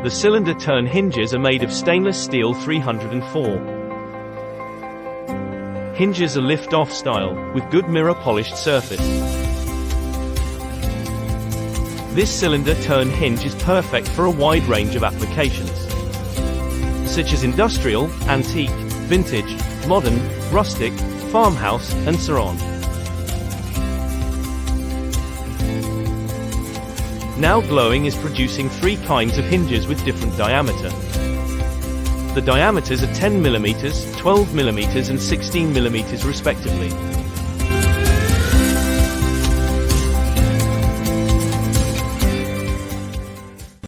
The cylinder turn hinges are made of stainless steel 304. Hinges are lift-off style, with good mirror-polished surface. This cylinder turn hinge is perfect for a wide range of applications, such as industrial, antique, vintage, modern, rustic, farmhouse, and so on. Now glowing is producing 3 kinds of hinges with different diameter. The diameters are 10 mm, 12 mm and 16 mm respectively.